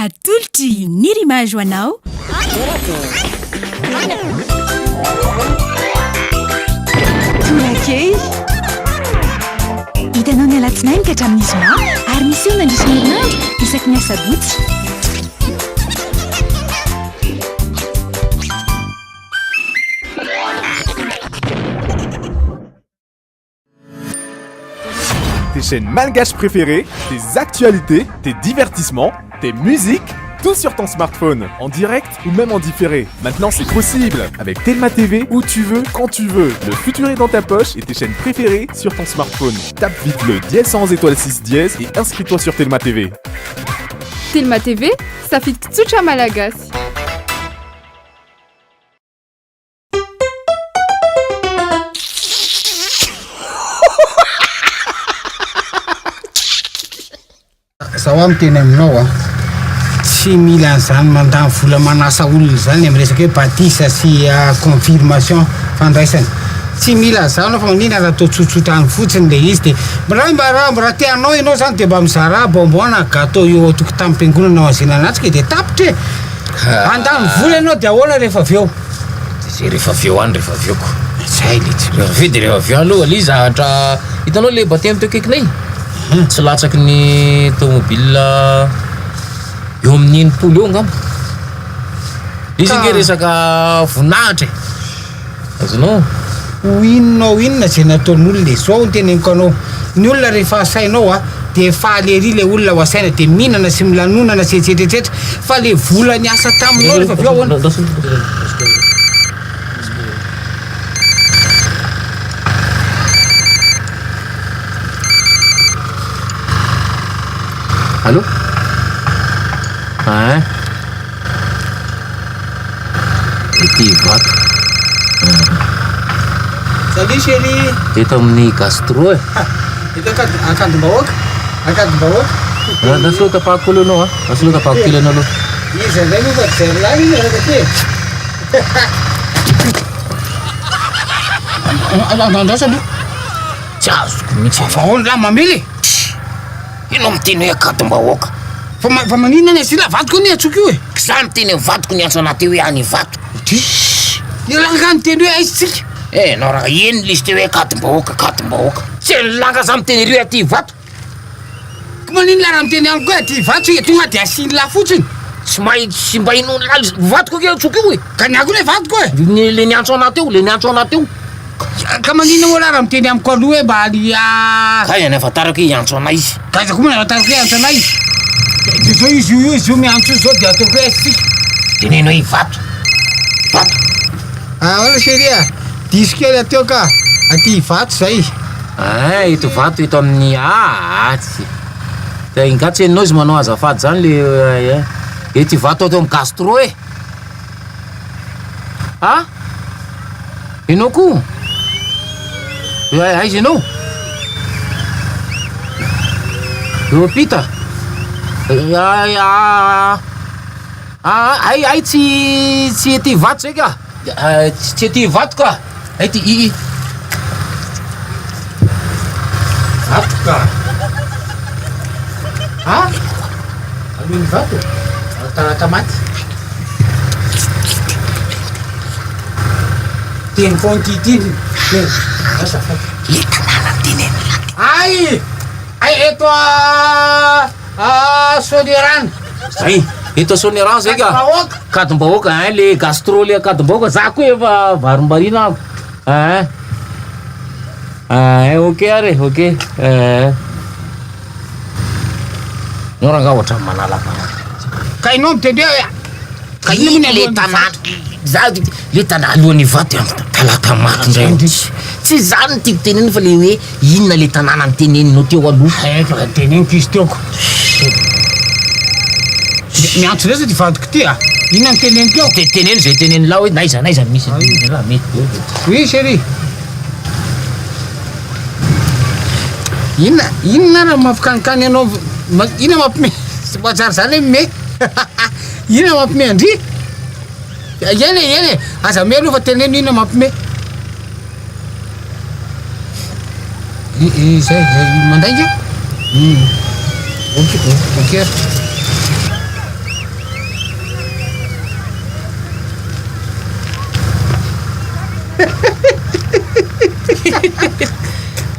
atolotry ny rimage hoanao torakey hitanao ny alatsinainy ka hatramin'ny zoma ary misy eo nandrisy herinandro isaky ny asabotsy Tes chaînes malgaches préférées, tes actualités, tes divertissements, tes musiques, tout sur ton smartphone, en direct ou même en différé. Maintenant c'est possible avec Telma TV, où tu veux, quand tu veux. Le futur est dans ta poche et tes chaînes préférées sur ton smartphone. Tape vite le dièse 111 étoile 6 dièse et inscris-toi sur Telma TV. Telma TV, safid tsotra malagasy. Zaho amin'ny teny aminao a tsy mila an'izany mandany vola manasa olona zany amin'ny resaka hoe batisa sy confirmation fandraisana tsy mila an'izany anao fa manina raha atao tsotsotrany fotsiny le izy de raha tianao ianao zany de mba mizara bonbon na gâteau eo atoko tamin'ny mpiangonana azina anatsika de tapitra andany vola ianao de ahoana rehefa avy eo zay rehefa avy eo any rehefa avy eoko zay le tsy rehefa de rehefa avy eo aloha li zahatra hitanao le baty amin'ny teo kaikinay tsy latsaky ny tomobile eo amin'ny 9 eo ngamba izy nge resaka voninahitra azonao inona zay nataon'olona de zao nyteneniko anao ny olona rehefa asainao a de faalery le olona ho asaina de mihinana sy milanonana sy etsetretra fa le vola ny asa taminao rehefa avy eo ahoana Allô? Ah, ity vato. Salut chérie. Eto amin'ny gastro e. Ito akantom-bahoaka. Akantom-bahoaka. Nasolo tapakolo anao a. Nasolo tapakolo anao aloha. Izy andray moa fa jerylany iny araka ty. Andrasa aloha. Tsy azoko mihitsy. Fa ahoana raha mamely. Ino miteny hoe akatom-bahoaka? Fa maninona ny asila vatoko ny atsoko io e. Za miteny vadiko ny antso anaty hoe any vato. Ilanga miteny hoe aizitsika. Nao raha eny lisy te hoe akatom-bahoaka. Tsy langa za miteny ry hoe aty vato. Maninona raha miteny amiko hoe aty vato e tonga de asiny la fotsiny. Tsy mba inony laly vatoko ke atsoko io e. Ka ny ako le vatoko e. Le ny antso anaty eo, Ka maninona moa raha miteny amiko aloha hoe mba alia Kaya ny afatarako hoe antso anay izy. Kaza koa afatarako hoe antso anay izy. De zao izy io miantso zao de ataoko hoe aitsika. Teneno hoe vato. Hola chérie, diso kely ateo ka aty vato zay. Ito vato ito amin'ny tsy. Da ingatsy enao izy manao azafady zany le ity vato atao amin'ny gastro e. Enao koa? Aiza enao? Eo apita? Ay tsy ety vato zay ka? Tsy ety vato ka? Ety Vato ka. Alohan'ny vato? Tamaty. Teny fontitiny. Le tanàna teneny. Ay eto Sonerana. Zay, eto Sonerana zay ka? Akatom-bahoaka le gastro le akatom-bahoaka za koa efa varom-barina ako. Ok are, ok. Nao raha ohatra manalaka. Ka inao mitendry hoe Ka iny le tanàna za le tanàna alohan'ny vato talata maty ndray. Tsy zany ny tiako teneny fa le hoe inona le tanàna ny teneninao teo aloha. Ka teneniko izy teoko. Miantso resa ty vadiko ty a. Inona ny teneniko eo? Teneny zay teneny lao hoe naiza misy raha mety. Oui chérie. Inona raha mampikanikany anao inona mampime tsara zany hoe me. Inona mampime andry? Eny aza me aloha fa teneno inona mampime. Zay mandainga. Ok.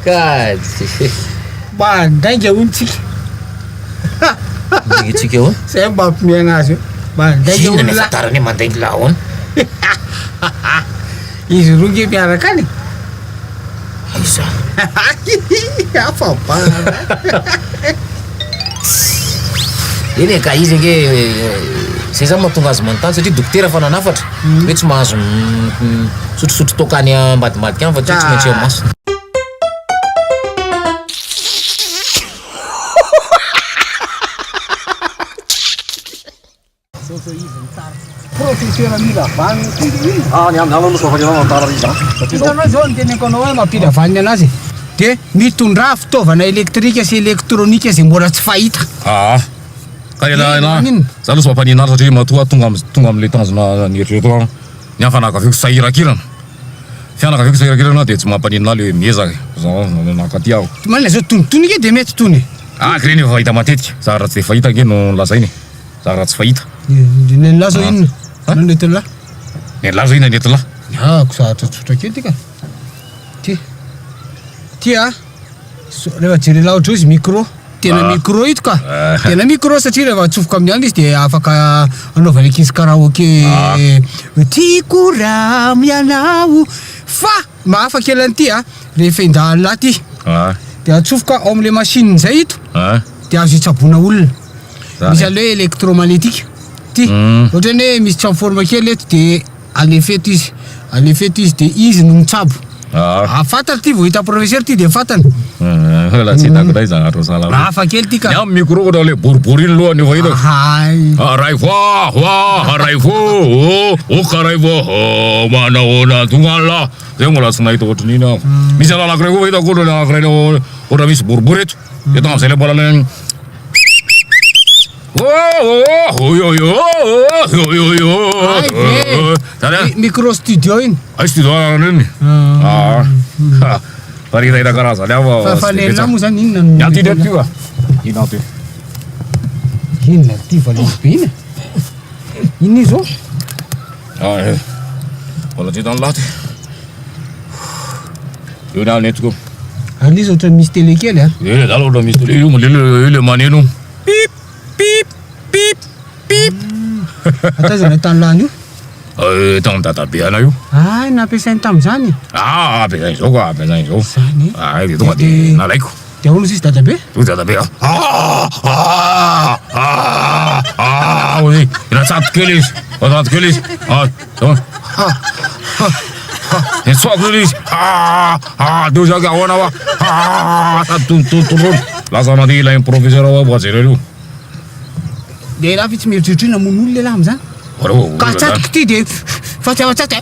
Kady. Mba ndainga hono tsika. Ndingatsika eo. Zay mba ampimeagna azy io. Mba ndainga Inona hono nefa la. tarany mandaingy lahoana. Izy roa nge miaraka any. Iza. Afa bana. Eny ka izy nge zay zany mahatonga azy manontany satria dokotera fa nanafatra hoe tsy mahazo sotrosotro tokany ambadimadiky any fa tsy maintsy eo masina. Professeur mila vanina Ny amin'ala no sofa ny tara izy hitanao zao ny teneniko anao hoe mampila vanina anazy de mitondra fitaovana elektrika sy elektronika zay mbola tsy fahita. Ka ela za aloha mampanina satria matoa tonga am'le tanjona ny eritrereto ny afanakaveko sahirakirana. Fianakaveko sahirakirana de tsy mampanina le miezaka zao nakaty aho. Manina zao tonitony ke de mety tony. Greny efa fahita matetika. Za raha tsy de fahita nge no lazainy. Za raha tsy fahita. Ny lazo inona? Nandety la. Ny lazo ina nety la. Ko sahatra tsotra kely tika. Tia. Rehefa jery la ohatra izy micro. Tena micro ito ka. Tena micro satria rehefa atsofoka amin'ny andro izy de afaka anaovana ankizy karaoke. Tiako raha mianao fa mahafa kely an'ity rehefa indahany laty. De atsofoka ao am'le machine zay ito. De azo itsaboana olona. Misy an'le électromagnétique. Ty ohatra ny hoe misy transforme kely eto de alefeto izy. Alefeto izy de izy no mitsabo. Afantany ty vao hita professeur ty de fantany. La tsy hitako dahil za atao salama. Hafa kely ty ka. Ny amin'ny micro ohatran'le boribory iny lohany efa hitako. Aray voa, aray voa, karay voa, manahoana tonga zay mbola tsy nahita ohatran'iny aho. Misy anankiray koa hitako ohatran'ny anankiray ohatra misy boribory eto. Eto am'izay le mbola le micro studio iny. Studio anany. Parihitahita karazany aho. Fa lehilahy moa zany inona Ny aty ndraiky io inona ty? Inona ty va lehibe iny? Inona io zao? Mbola ty hitany laty. Io niany netiko. Aliza ohatra misy télé kely za aloha misy télé io le maneno. Pip pip pip pip. Atazana tany lany io? Tamin'ny dadabe ana io. Nampiasainy tamin'izany. Ampiasainy zao koa, ampiasainy zao. Zany. De tonga de nalaiko. De ahoana izy dadabe? Io dadabe ozy inatsato kely izy. Atsato kely izy. Nitsoako kely izy. Deo zaka ahoana wa. Tontontolo. Lasa mandeha ilay professeur ao aby ajereo io. De raha tsy mieritreritra namono olona lehilahy am'izany. Ka tsatoky ty de fatsiavatsaty.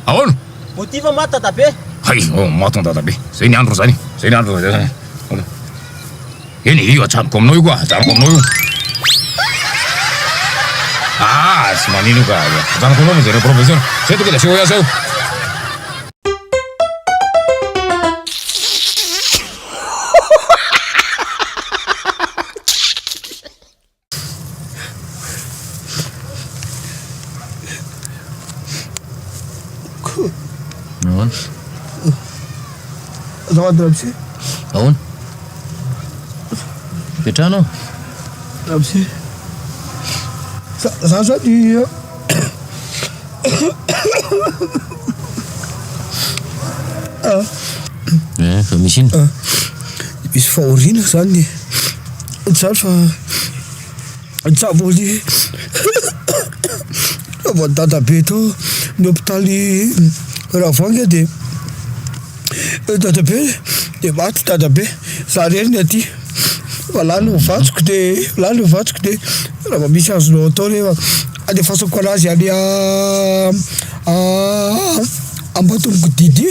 Ahoana? Motiva maty dadabe. Hay, maty dadabe. Zay ny andro zany. Zay ny andro zany. Eny io atranoko aminao io koa, atranoko aminao io. Tsy manino io ka. Atranoko aminao mijery professeur. Zay tonga de aseho aseho. Zawadi Rabsi. Ahoana? Petrano? Rabsi. Za zao ty Fa misy ino? misy fahoriana zany zany fa tsavoly avy dadabe to ny hôpitaly Ravanga de dadabe de maty dadabe za rery ny aty fa lany vatsoko de raha misy azonao atao rehefa andefasako anazy any ambatomoko didi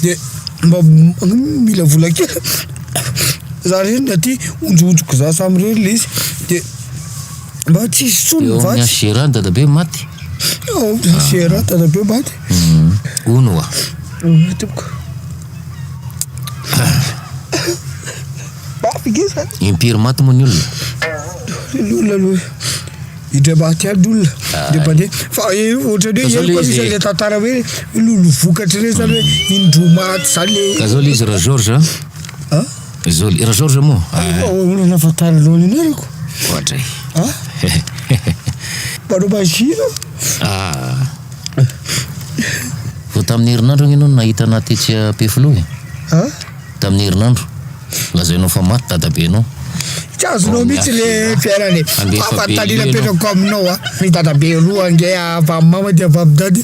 de mba mila vola kely za rery ny aty onjoonjoko za samy rery le izy de mba tsisy tsony vatsy. Eo Gérard dadabe maty. Gérard dadabe maty. Ono wa? Tiboko. Mafy ge zany. Impiry maty moa ny olona? Ny olona aloha idrebatiadolona debade fa ohatrany hoe ely koa misy le tantara hoe lolo vokatra re zany hoe indromaty zany le ka zao le izy ra George zao ra George moa olona fatara loana inarako ohatray manao masina vo tamin'ny herinandro gny anao nahita anaty etsy Ampefiloha tamin'ny herinandro lazainao fa maty dadabe anao tsy azonao mihitsy le fiainany fafatalina petrako aminao ny dadabe roa ange avy amin'ny mama dia avy amin'ny dady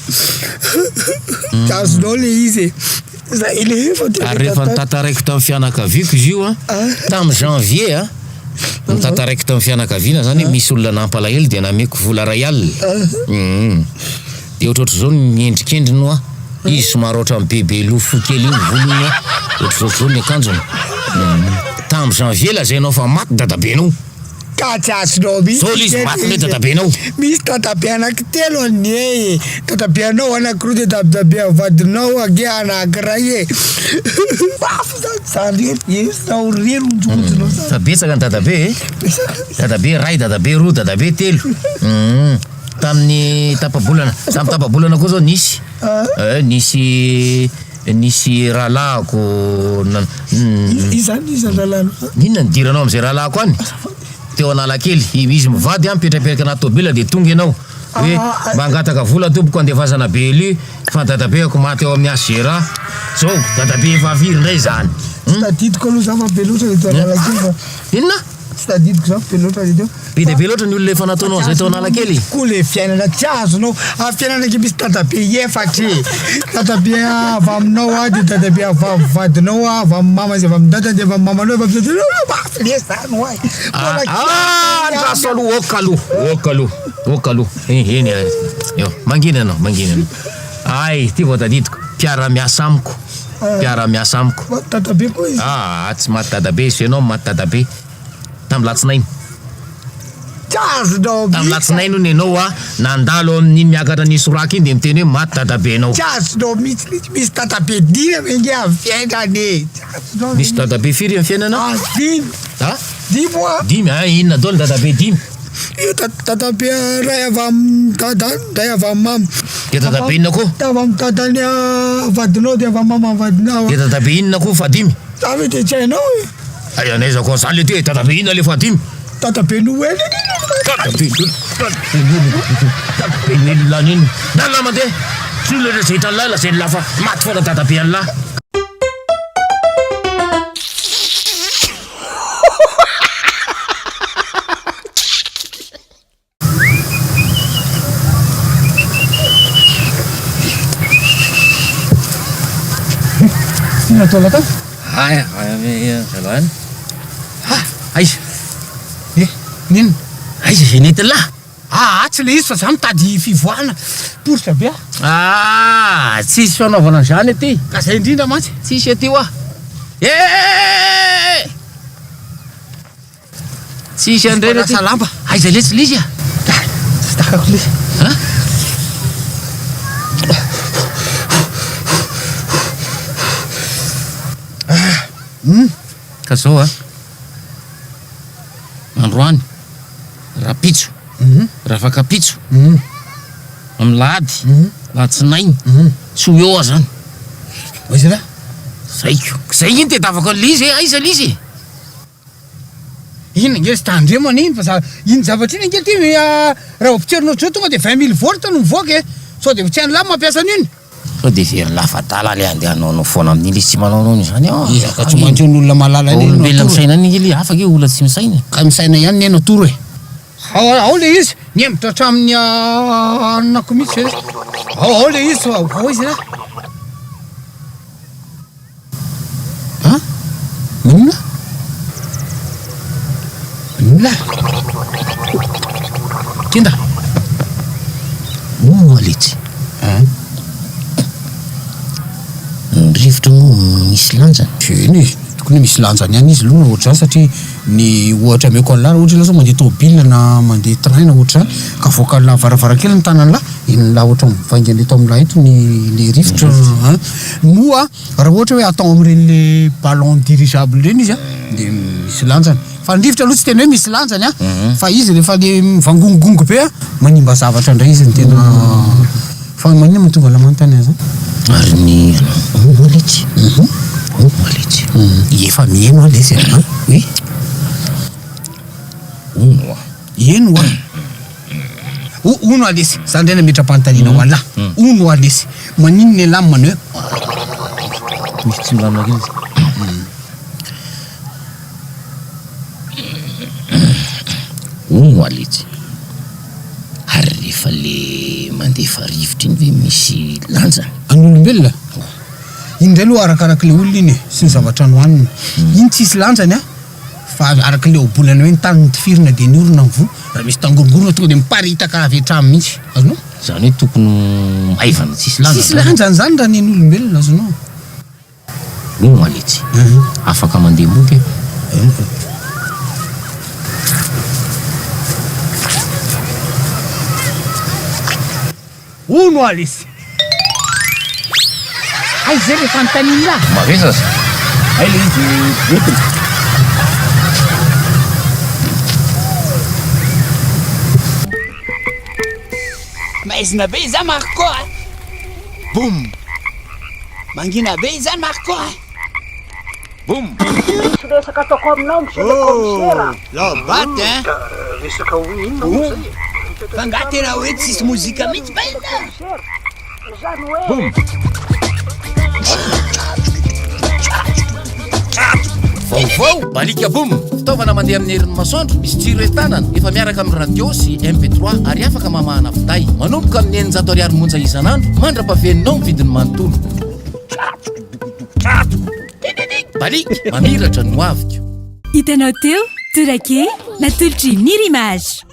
tsy azonao le izy zay le ary rehefa nitataraiko tamin'ny fianakaviako izy io tamin'ny janvier nitataraiko tamin'ny fianakaviana zany misy olona nampalahelo dia nameko vola ray alina de ohatrohatry zao miendrikendriny izy somary ohatra bebe lofo kely iny volony ohatrohatry zao ny akanjony tamin'ny janvier lazainao fa maty dadabenao ka tsy azonao mihitsy zao izy maty le dadabenao misy dadabe anankitelo any dadabeanao anankiroa de dadabe avadinao ange anankiray zao reronjonjonao fa betsaka ny dadabe ray dadabe roa dadabe telo tamin'ny tapabolana koa zao nisy rahalahako izany lalana inona nidiranao am'izay rahalahako any teo Analakely izy mivady mipetrapetraka anaty tômôbila de tonga ianao hoe mba angataka vola tompoko andevazana be ely fa dadabe ako maty eo amin'ny asera zao dadabe vaviry ndray zany tsy tadidiko aloha za fa be loatra eto Analakely fa inona tsy tadidiko za be loatra eto be de be loatra ny olona efa nataonao zay tao Analakely ko le fiainana tsy azonao fiainana ke misy dadabe efatra dadabe avy aminao de dadabe avy vadinao avy amin'ny mama zay avy amin'ny dada de avy amin'ny mamanao avy amin'ny dadanao mafy le zany hoay ndaso aloha okaloha eny eo mangina anao ay ty vao tadidiko mpiara-miasa amiko dadabe koa izy tsy maty dadabe sy ianao maty dadabe tamin'ny latsinainy tamin'ny latsinainy ony ianao nandalo amin'iny miakatra ny soraka iny de miteny hoe maty dadabenao tsy azonao mihitsy misy dadabe dimy menge amin'ny fiainany misy dadabe firy amin'ny fiainana dimy inona daholo dadabe dimy io dadabe ray avy amin'ny dada ray avy amin'ny mama de dadabe inona koa avy amin'ny dadany vadinao de avy amin'ny mama vadinao de dadabe inona koa fadimy zavy de tsy hainao ay anaiza koa zany le ty dadabe inona le fadimy dadabe noely dadabe noely lany iny nala mandeha tsy olona rehetra an'lahy lazay ny lafa maty foana dadabe an'lahy natao lata zalaany aiza nino aiza venety lahy tsy le izy fa za mitady fivoahana poritra be tsisy fanaovana zany aty ka zay indrindra mantsy tsisy aty oa tsisy andreny aty salamba aiza le tsy lisy tsy takako le ka zao androany raha pitso raha fakapitso amin'ny lahady latsinainy tsy ho eo zany oizy raha zay iny te davako an'le izy aiza lizy ina nge sy tandremana iny fa iny zavatra iny ange ty raha ompitserinao zao tonga de 20 000 volt no mivoaka sao de tsy hanylamy mampiasa an'iny sao de very lafatala le andehanao foana amin'iny izy tsy manao zany ka tsy mantsy n'olona malala olombelona misaina an'iny izy afaka olona tsy misaina ka misaina ihany ny toro ao le izy niembitra hatramin'ny anako mihitsy ao le izy ao izy raha inona tinda aletsy ny rivotra moa misy lanjany eny tokony misy lanjany ihany izy loha ohatr'izany satria ny ohatra meko an'la ohatra lasa mandeha tômobile na mandeha train ohatra ka voaka la varavarankely ny tanan'la in'la ohatra mivaingana eto amin'la eto le rivotra moa raha ohatra hoe atao amin'ireny le ballon dirigeable reny izy a de misy lanjany fa ny rivotra aloha tsy tena hoe misy lanjany a fa izy rehefa le mivangongongo be a manimba zavatra indray izy ny tena fa manina mahatonga lamanontany azy ary ny aletsy aletsy efa mieno a lesy a oe ono a eno a ono alesy za ndray nametra-pantalina ho ala ono alesy manino ny alamy manao hoe misy tsy milamina kely izy ono aletsy ary rehefa le mandefa rivotra iny ve misy lanjany an'olombelona indray aloha arakaraka le olona iny sy ny zavatra nohanina iny tsisy lanjany a fa araka le obolana hoe ny tany nitifirina de ny orona mivo raha misy tangorongorona tonga de miparitaka avy hatramy mihitsy azonao zany hoe tokony maivana tsisy tsisy lanjany zany raha ny an'olombelona azonao ono aletsy afaka mandeha moky ono alesy ay zay le fantanina mavesa za ay le izy entiny maizina be izany marko a boum mangina be izany marko a boum resaka ataoko aminao monsieur le commissaire lobaty hein resaka oinona fa nga tena hoe tsisy mozika mihitsy ba ina zany hoe vaovao balika boum fitaovana mandeha amin'ny herin'ny masoandro misy jiro entanana efa miaraka amin'ny radio sy mp3 ary afaka mamahana fiday manomboka amin'ny 900 ariary monja isan'andro mandra-paveninao vidiny manontolo balika mamiratra no aviko hitanao teo torake natolotry Niri Image